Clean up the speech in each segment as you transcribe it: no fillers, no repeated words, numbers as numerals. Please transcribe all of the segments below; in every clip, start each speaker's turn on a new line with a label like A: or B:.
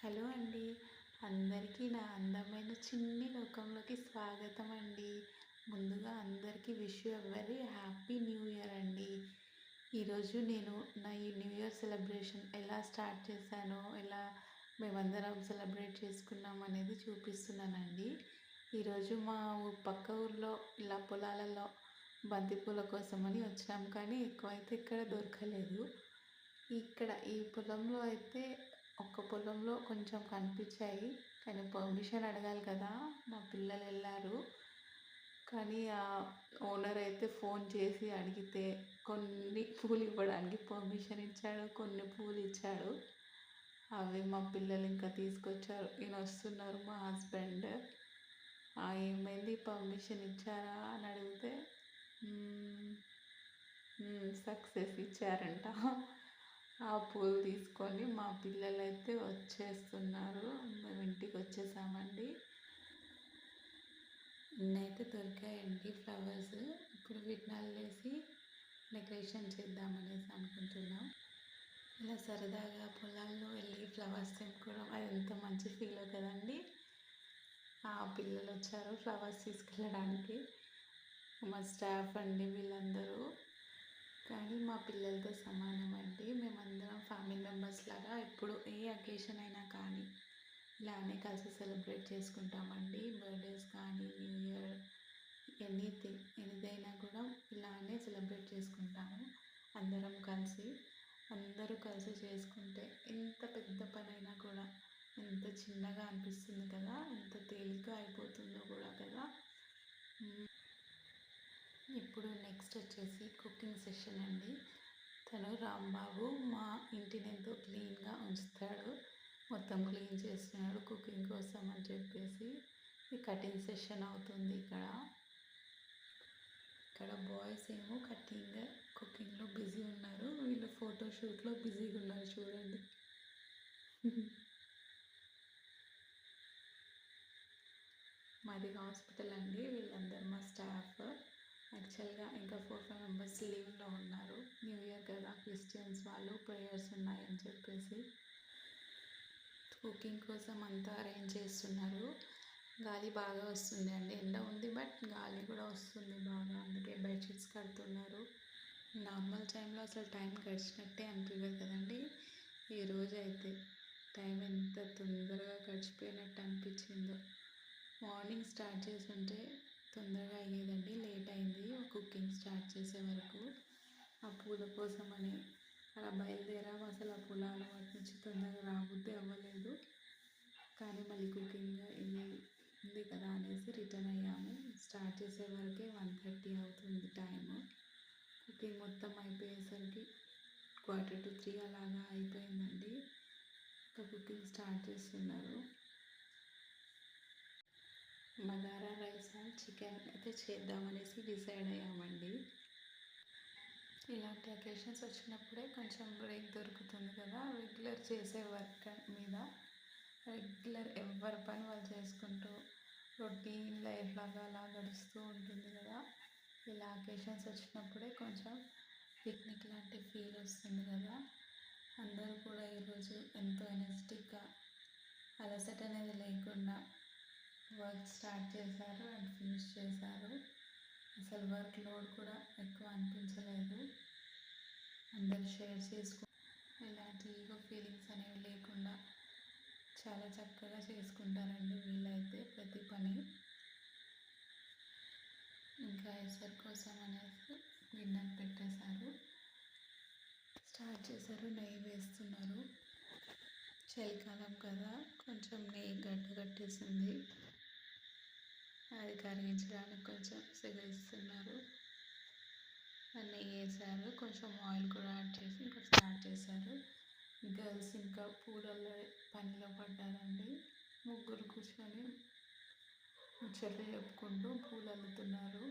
A: Hello అండి. అందరికీ నా అందమైన చిన్ని లోకంలోకి స్వాగతం అండి. ముందుగా అందరికీ wish you a very happy new year అండి. ఈరోజు నేను నా ఈ న్యూ ఇయర్ సెలబ్రేషన్ ఎలా స్టార్ట్ చేశానో, ఎలా మేమందరం సెలబ్రేట్ చేసుకున్నాం అనేది చూపిస్తున్నానండి. ఈరోజు మా పక్క ఊర్లో ఇలా పొలాలలో బంతిపూల కోసమని వచ్చినాం, కానీ ఎక్కువైతే ఇక్కడ దొరకలేదు. ఈ పొలంలో అయితే ఒక్క పొలంలో కొంచెం కనిపించాయి, కానీ పర్మిషన్ అడగాలి కదా. మా పిల్లలు వెళ్ళారు, కానీ ఆ ఓనర్ అయితే ఫోన్ చేసి అడిగితే కొన్ని పూలు ఇవ్వడానికి పర్మిషన్ ఇచ్చాడు, కొన్ని పూలు ఇచ్చాడు. అవి మా పిల్లలు ఇంకా తీసుకొచ్చారు. ఈయన వస్తున్నారు, మా హస్బెండ్. ఏమైంది, పర్మిషన్ ఇచ్చారా అని అడిగితే సక్సెస్ ఇచ్చారంట. ఆ పూలు తీసుకొని మా పిల్లలైతే వచ్చేస్తున్నారు. మేము ఇంటికి వచ్చేసామండి. ఇన్నైతే దొరికాయండి ఫ్లవర్స్. ఇప్పుడు వీటిని అల్లేసి డెకరేషన్ చేద్దామనేసి అనుకుంటున్నాం. ఇలా సరదాగా పొలాల్లో వెళ్ళి ఫ్లవర్స్ తెంపుకోవడం అది ఎంత మంచి ఫీల్ కదండి. ఆ పిల్లలు వచ్చారు ఫ్లవర్స్ తీసుకెళ్ళడానికి, మా స్టాఫ్ అండి వీళ్ళందరూ. కానీ మా పిల్లలతో సమానం అండి. మేమందరం ఫ్యామిలీ మెంబర్స్ లాగా ఎప్పుడు ఏ అకేషన్ అయినా కానీ ఇలానే కలిసి సెలబ్రేట్ చేసుకుంటామండి. బర్త్డేస్ కానీ, న్యూ ఇయర్, ఎనీథింగ్ ఏదైనా కూడా ఇలానే సెలబ్రేట్ చేసుకుంటాము అందరం కలిసి. అందరూ కలిసి చేసుకుంటే ఎంత పెద్ద పనైనా కూడా ఎంత చిన్నగా అనిపిస్తుంది కదా, ఎంత తేలిగ్గా అయిపోతుందో కూడా కదా. ఇప్పుడు నెక్స్ట్ వచ్చేసి కుకింగ్ సెషన్ అండి. తను రాంబాబు మా ఇంటిని ఎంతో క్లీన్గా ఉంచుతాడు, మొత్తం క్లీన్ చేస్తున్నాడు కుకింగ్ కోసం అని చెప్పేసి. ఈ కటింగ్ సెషన్ అవుతుంది ఇక్కడ బాయ్స్ ఏమో కుకింగ్లో బిజీ ఉన్నారు, వీళ్ళు ఫోటోషూట్లో బిజీగా ఉన్నారు చూడండి. మాది హాస్పిటల్ అండి. వీళ్ళందరూ మా స్టాఫ్. యాక్చువల్గా ఇంకా 4-5 మెంబర్స్ లీవ్లో ఉన్నారు. న్యూ ఇయర్ కదా, క్రిస్టియన్స్ వాళ్ళు ప్రేయర్స్ ఉన్నాయని చెప్పేసి కుకింగ్ కోసం అంతా అరేంజ్ చేస్తున్నారు. గాలి బాగా వస్తుంది అండి, ఎండ ఉంది బట్ గాలి కూడా వస్తుంది బాగా, అందుకే బెడ్షీట్స్ కడుతున్నారు. నార్మల్ టైంలో అసలు టైం గడిచినట్టే అనిపించదు కదండి. ఈరోజు అయితే టైం ఎంత తొందరగా గడిచిపోయినట్టు అనిపించిందో. మార్నింగ్ స్టార్ట్ చేస్తుంటే తొందరగా అయ్యేదండి, లేట్ అయింది కుకింగ్ స్టార్ట్ చేసే వరకు. ఆ పూల కోసమని అలా బయలుదేరాము. అసలు ఆ పొలాల వాటి నుంచి తొందరగా రాబుద్దే అవ్వలేదు, కానీ మళ్ళీ కుకింగ్ ఇది ఉంది కదా అనేసి రిటర్న్ అయ్యాము. స్టార్ట్ చేసే వరకే 1:30 అవుతుంది టైము. కుకింగ్ మొత్తం అయిపోయేసరికి 2:45 అలాగా అయిపోయిందండి. ఇంకా కుకింగ్ స్టార్ట్ చేస్తున్నారు. బగారా రైస్ అండ్ చికెన్ అయితే చేద్దామనేసి డిసైడ్ అయ్యామండి. ఇలాంటి అకేషన్స్ వచ్చినప్పుడే కొంచెం బ్రేక్ దొరుకుతుంది కదా. రెగ్యులర్ చేసే వర్క్ మీద రెగ్యులర్ ఎవరి పని వాళ్ళు చేసుకుంటూ రొటీన్ లైఫ్ లాగా అలా గడుస్తూ ఉంటుంది కదా. ఇలా అకేషన్స్ వచ్చినప్పుడే కొంచెం పిక్నిక్ లాంటి ఫీల్ వస్తుంది కదా. అందరూ కూడా ఈరోజు ఎంతో ఎనర్జెటిక్గా, అలసట అనేది లేకుండా వర్క్ స్టార్ట్ చేశారు అండ్ ఫినిష్ చేశారు. అసలు వర్క్ లోడ్ కూడా ఎక్కువ అనిపించలేదు. అందరు షేర్ చేసుకో, ఎలాంటి ఈగో ఫీలింగ్స్ అనేవి లేకుండా చాలా చక్కగా చేసుకుంటారండి వీళ్ళైతే ప్రతి పని. ఇంకా ఎసరు కోసం అనేసి గిన్నెలు పెట్టేశారు, స్టార్ట్ చేశారు. నెయ్యి వేస్తున్నారు, చలికాలం కదా కొంచెం నెయ్యి గడ్డగట్టేసింది, అది కరిగించడానికి కొంచెం సెగలిస్తున్నారు. నెయ్యి వేసారు, కొంచెం ఆయిల్ కూడా యాడ్ చేసి ఇంకా స్టార్ట్ చేశారు. గర్ల్స్ ఇంకా పూలలో పనిలో పడ్డారండి. ముగ్గురు కూర్చొని ముచ్చట్లు చెప్పుకుంటూ పూలు అల్లుతున్నారు.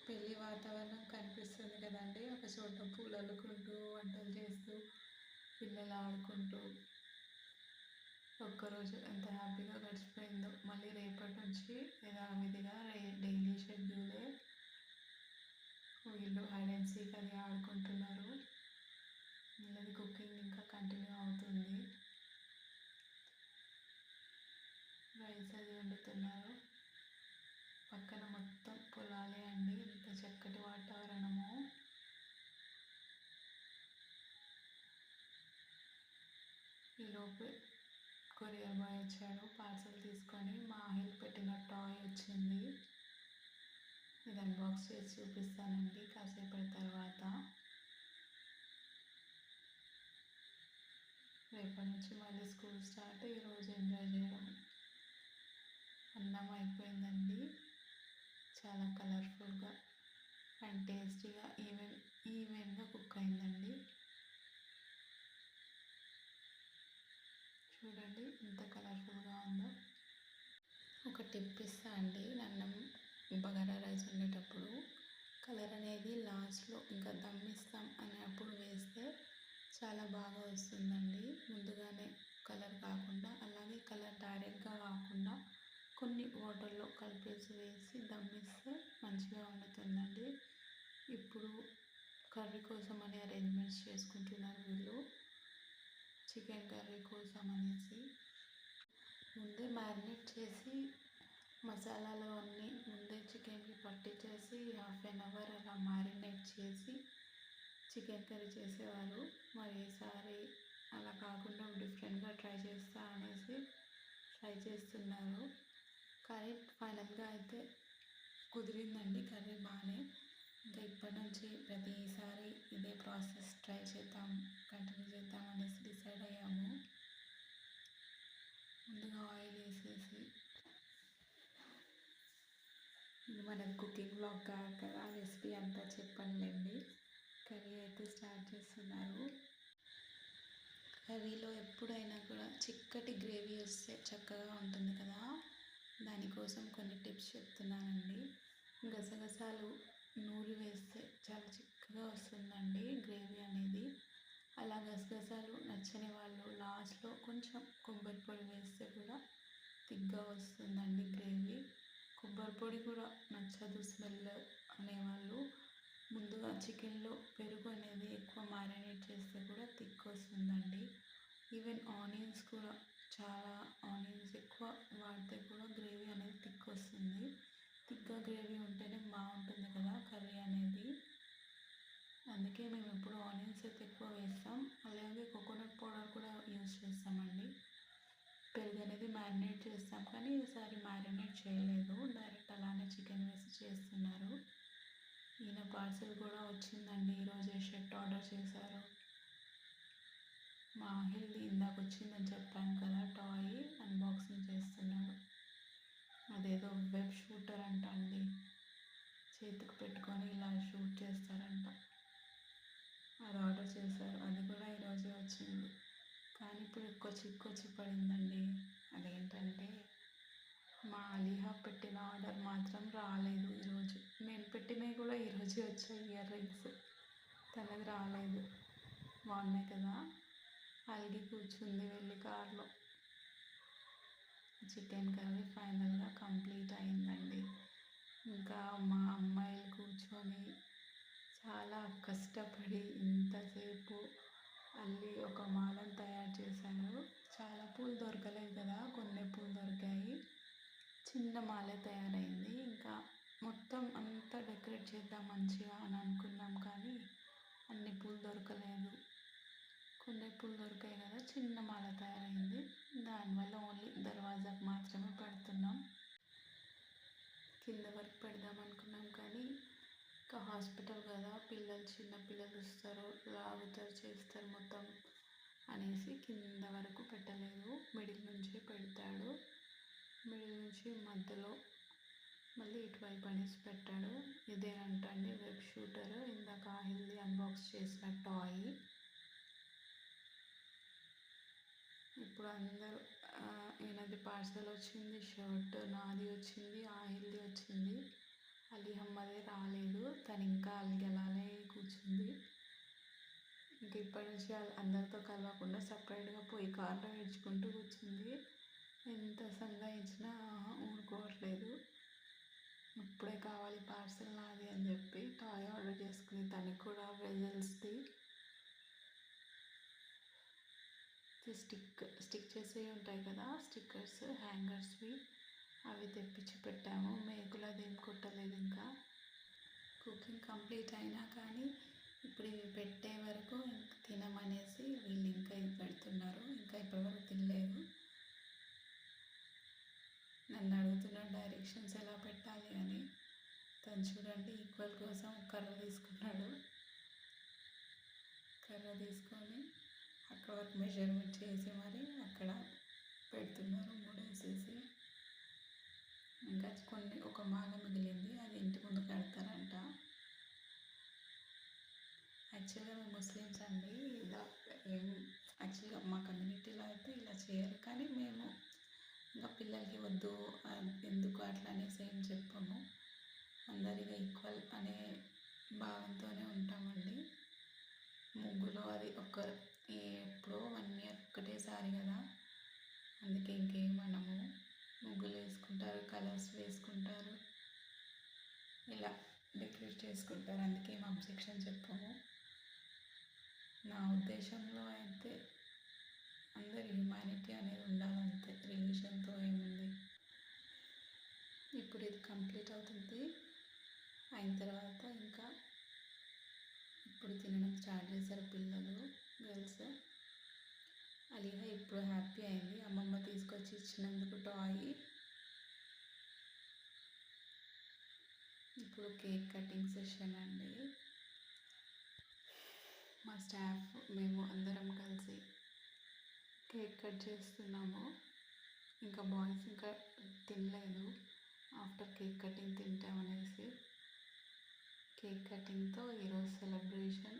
A: పెళ్ళి వాతావరణం కనిపిస్తుంది కదండి. ఒక చోట పూలు అల్లుకుంటూ, వంటలు చేస్తూ, పిల్లలు ఆడుకుంటూ ఒక్కరోజు ఎంత హ్యాపీగా గడిచిపోయిందో. మళ్ళీ రేపటి నుంచి యథావిధిగా డైలీ షెడ్యూలే. వీళ్ళు హైడ్ అండ్ సీక్ అది ఆడుకుంటున్నారు. చేస్తున్నారు. పక్కన మొత్తం పొలాలే అండి, ఎంత చక్కటి వాతావరణము. ఈలోపు కొరియర్ బాయ్ వచ్చాడు పార్సల్ తీసుకొని. మా ఆహిల్ పెట్టిన టాయ్ వచ్చింది. ఇది అన్బాక్స్ చేసి చూపిస్తానండి కాసేపటి తర్వాత. రేపటి నుంచి మళ్ళీ స్కూల్ స్టార్ట్. ఈరోజు ఎంజాయ్ చేయడం. అన్నం అయిపోయిందండి, చాలా కలర్ఫుల్గా అండ్ టేస్టీగా ఈవెన్గా కుక్ అయిందండి. చూడండి ఎంత కలర్ఫుల్గా ఉందో. ఒక టిప్ ఇస్తా అండి, అన్నం బగారా రైస్ వండేటప్పుడు కలర్ అనేది లాస్ట్లో ఇంకా దమ్ ఇస్తాం అనేప్పుడు వేస్తే చాలా బాగా వస్తుందండి. ముందుగానే కలర్ కాకుండా, అలాగే కలర్ డైరెక్ట్గా కాకుండా కొన్ని వాటర్లో కలిపేసి వేసి దమ్ ఇస్తే మంచిగా వండుతుందండి. ఇప్పుడు కర్రీ కోసం అని అరేంజ్మెంట్స్ చేసుకుంటున్నారు వీళ్ళు, చికెన్ కర్రీ కోసం అనేసి. ముందే మ్యారినేట్ చేసి మసాలాలు అన్నీ ముందే చికెన్కి పట్టించేసి 1/2 అవర్ అలా మ్యారినేట్ చేసి చికెన్ కర్రీ చేసేవారు. మరి ఈసారి అలా కాకుండా డిఫరెంట్గా ట్రై చేస్తా అనేసి ట్రై చేస్తున్నారు. కానీ ఫైనల్గా అయితే కుదిరిందండి కర్రీ బాగానే. ఇంకా ఇప్పటి నుంచి ప్రతిసారి ఇదే ప్రాసెస్ ట్రై చేద్దాం, కంటిన్యూ చేద్దాం అనేసి డిసైడ్ అయ్యాము. ముందుగా ఆయిల్ వేసేసి, ఇది మనది కుకింగ్ బ్లాగ్ కాదు కదా, రెసిపీ అంతా చెప్పండి. కర్రీ అయితే స్టార్ట్ చేస్తున్నారు. కర్రీలో ఎప్పుడైనా కూడా చిక్కటి గ్రేవీ వస్తే చక్కగా ఉంటుంది కదా, దానికోసం కొన్ని టిప్స్ చెప్తున్నానండి. గసగసాలు నూరి వేస్తే చాలా చిక్కగా వస్తుందండి గ్రేవీ అనేది. అలా గసగసాలు నచ్చని వాళ్ళు లాస్ట్లో కొంచెం కొబ్బరి పొడి వేస్తే కూడా తిగ్గా వస్తుందండి గ్రేవీ. కొబ్బరి పొడి కూడా నచ్చదు స్మెల్ అనేవాళ్ళు ముందుగా చికెన్లో పెరుగు అనేది ఎక్కువ మ్యారినేట్ చేస్తే కూడా థిక్ వస్తుందండి. ఈవెన్ ఆనియన్స్ కూడా, చాలా ఆనియన్స్ ఎక్కువ వాడితే కూడా గ్రేవీ అనేది థిక్ వస్తుంది. థిక్గా గ్రేవీ ఉంటేనే బాగుంటుంది కదా కర్రీ అనేది. అందుకే మేము ఎప్పుడు ఆనియన్స్ అయితే ఎక్కువ వేస్తాం. అలాగే కోకోనట్ పౌడర్ కూడా యూజ్ చేస్తామండి. పెరుగు అనేది మ్యారినేట్ చేస్తాం, కానీ ఈసారి మ్యారినేట్ చేయలేదు, డైరెక్ట్ అలానే చికెన్ వేసి చేస్తున్నారు. ఈయన పార్సల్ కూడా వచ్చిందండి, ఈరోజే షర్ట్ ఆర్డర్ చేశారు. మా ఆహిల్ది ఇందాక వచ్చిందని చెప్పాను కదా టాయ్, అన్బాక్సింగ్ చేస్తున్నాడు. అదేదో వెబ్ షూటర్ అంట అండి, చేతికి పెట్టుకొని ఇలా షూట్ చేస్తారంట. అది ఆర్డర్ చేశారు, అది కూడా ఈరోజే వచ్చింది. కానీ ఇప్పుడు ఎక్కువ చిక్కొచ్చి పడిందండి. అదేంటంటే మా అలీహా పెట్టిన ఆర్డర్ మాత్రం రాలేదు ఈరోజు. నేను పెట్టినవి కూడా ఈరోజే వచ్చాయి, ఇయర్ రింగ్స్. తనది రాలేదు. బాగున్నాయి కదా. అలిగి కూర్చుంది వెళ్ళి కార్లో. చికెన్ కర్రీ ఫైనల్గా కంప్లీట్ అయిందండి. ఇంకా మా అమ్మాయిలు కూర్చొని చాలా కష్టపడి ఇంతసేపు అల్లి ఒక మాలను తయారు చేశారు. చాలా పూలు దొరకలేదు కదా, కొన్ని పూలు దొరికాయి. చిన్న మాలే తయారైంది. ఇంకా మొత్తం అంతా డెకరేట్ చేద్దాం మంచిగా అని అనుకున్నాం, కానీ అన్ని పూలు దొరకలేదు. కొన్ని పూలు దొరికాయి కదా, చిన్న మాల తయారైంది. దానివల్ల ఓన్లీ దర్వాజాకు మాత్రమే పెడుతున్నాం. కింద వరకు పెడదాం అనుకున్నాం, కానీ ఇంకా హాస్పిటల్ కదా, చిన్న పిల్లలు వస్తారు, లాగుతారు, చేస్తారు మొత్తం అనేసి కింద వరకు పెట్టలేదు. మిడిల్ నుంచే పెడతాడు. మిడిల్ నుంచి మధ్యలో మళ్ళీ ఇటువైపు అనేసి పెట్టాడు. ఇదేనంట అండి వెబ్ షూటర్, ఇందాక ఆహిల్ది అన్బాక్స్ చేసిన టాయ్. ఇప్పుడు అందరూ ఈయనది పార్సల్ వచ్చింది, షర్ట్ నాది వచ్చింది, ఆహిల్ది వచ్చింది. అలీహమ్మదే రాలేదు, తను ఇంకా అలానే కూర్చుంది. ఇంక ఇప్పటి నుంచి అందరితో కలవకుండా సపరేట్గా పోయి కార్లో ఏడ్చుకుంటూ కూర్చుంది. ఎంత సంఘాయించినా ఊరుకోవట్లేదు. ఇప్పుడే కావాలి పార్సల్ నాది అని చెప్పి టాయ్ ఆర్డర్ చేసుకుంది. తనకి కూడా వెజల్స్ది స్టిక్ చేసేవి ఉంటాయి కదా, స్టిక్కర్స్ హ్యాంగర్స్వి, అవి తెప్పించి పెట్టాము. మేకులు అదేం కొట్టలేదు ఇంకా. కుకింగ్ కంప్లీట్ అయినా కానీ ఇప్పుడు ఇవి పెట్టే వరకు ఇంక తినమనేసి వీళ్ళు ఇంకా ఇవి పెడుతున్నారు. ఇంకా ఇప్పటివరకు తినలేదు. నన్ను అడుగుతున్న డైరెక్షన్స్ ఎలా పెట్టాలి అని. తను చూడండి ఈక్వల్ కోసం కర్ర తీసుకున్నాడు. కర్ర తీసుకొని అక్కడ వరకు మెజర్మెంట్ చేసి మరి అక్కడ పెడుతున్నారు మూడేసేసి. ఇంకా ఒక మాల మిగిలింది, అది ఇంటి ముందు కడతారంట. యాక్చువల్గా మేము ముస్లిమ్స్ అండి. ఇలా యాక్చువల్గా మా కమ్యూనిటీలో అయితే ఇలా చేయరు, కానీ మేము ఇంకా పిల్లలకి వద్దు ఎందుకు అట్లా అనేసి ఏం చెప్పము. అందరిగా ఈక్వల్ అనే భావంతోనే ఉంటామండి. ముగ్గులో అది ఎప్పుడో 1 year ఒక్కటేసారి కదా, అందుకే ఇంకేమనము. ముగ్గులు వేసుకుంటారు, కలర్స్ వేసుకుంటారు, ఇలా డెకరేట్ చేసుకుంటారు, అందుకే ఏం అబ్జెక్షన్ చెప్పము. నా ఉద్దేశంలో అయితే అందరి హ్యుమానిటీ అనేది ఉండాలంతే, రిలీజన్తో ఏముంది. ఇప్పుడు ఇది కంప్లీట్ అవుతుంది. అయిన తర్వాత ఇంకా ఇప్పుడు తినడం స్టార్ట్ చేశారు పిల్లలు, గర్ల్స్. అలిహా ఇప్పుడు హ్యాపీ అయింది అమ్మమ్మ తీసుకొచ్చి ఇచ్చినందుకు టాయ్. ఇప్పుడు కేక్ కటింగ్ సెషన్ అండి. మా స్టాఫ్ మేము అందరం కలిసి కేక్ కట్ చేస్తున్నాము. ఇంకా బాయ్స్ ఇంకా తినలేదు, ఆఫ్టర్ కేక్ కటింగ్ తింటామనేసి. కేక్ కటింగ్తో ఈరోజు సెలబ్రేషన్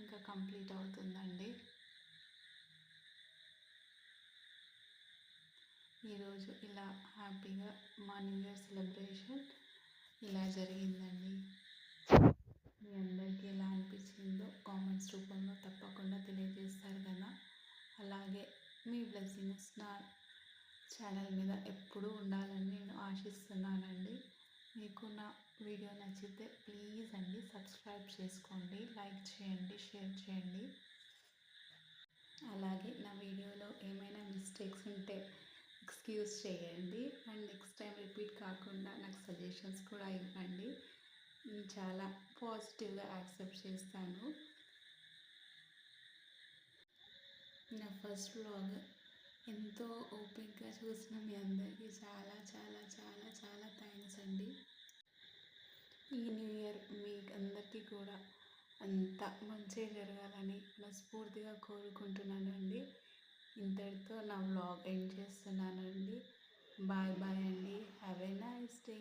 A: ఇంకా కంప్లీట్ అవుతుందండి. ఈరోజు ఇలా హ్యాపీగా మా న్యూ ఇయర్ సెలబ్రేషన్ ఇలా జరిగిందండి. మీ అందరికీ ఎలా అనిపించిందో కామెంట్స్ రూపంలో తప్పకుండా తెలియజేస్తారు కదా. అలాగే మీ బ్లెస్సింగ్స్ నా ఛానల్ మీద ఎప్పుడూ ఉండాలని నేను ఆశిస్తున్నానండి. మీకు నా వీడియో నచ్చితే ప్లీజ్ అండి సబ్స్క్రైబ్ చేసుకోండి, లైక్ చేయండి, షేర్ చేయండి. అలాగే నా వీడియోలో ఏమైనా మిస్టేక్స్ ఉంటే ఎక్స్క్యూజ్ చేయండి. అండ్ నెక్స్ట్ టైం రిపీట్ కాకుండా నాకు సజెషన్స్ కూడా ఇవ్వండి. నేను చాలా పాజిటివ్గా యాక్సెప్ట్ చేస్తాను. నా ఫస్ట్ వ్లాగ్ ఎంతో ఓపికగా చూసిన మీ అందరికీ చాలా చాలా చాలా చాలా థ్యాంక్స్ అండి. ఈ న్యూ ఇయర్ మీ అందరికీ కూడా అంత మంచిగా జరగాలని మనస్ఫూర్తిగా కోరుకుంటున్నానండి. ఇంతటితో నా వ్లాగ్ ఎండ్ చేస్తున్నానండి. బాయ్ బాయ్ అండి. Have a nice day.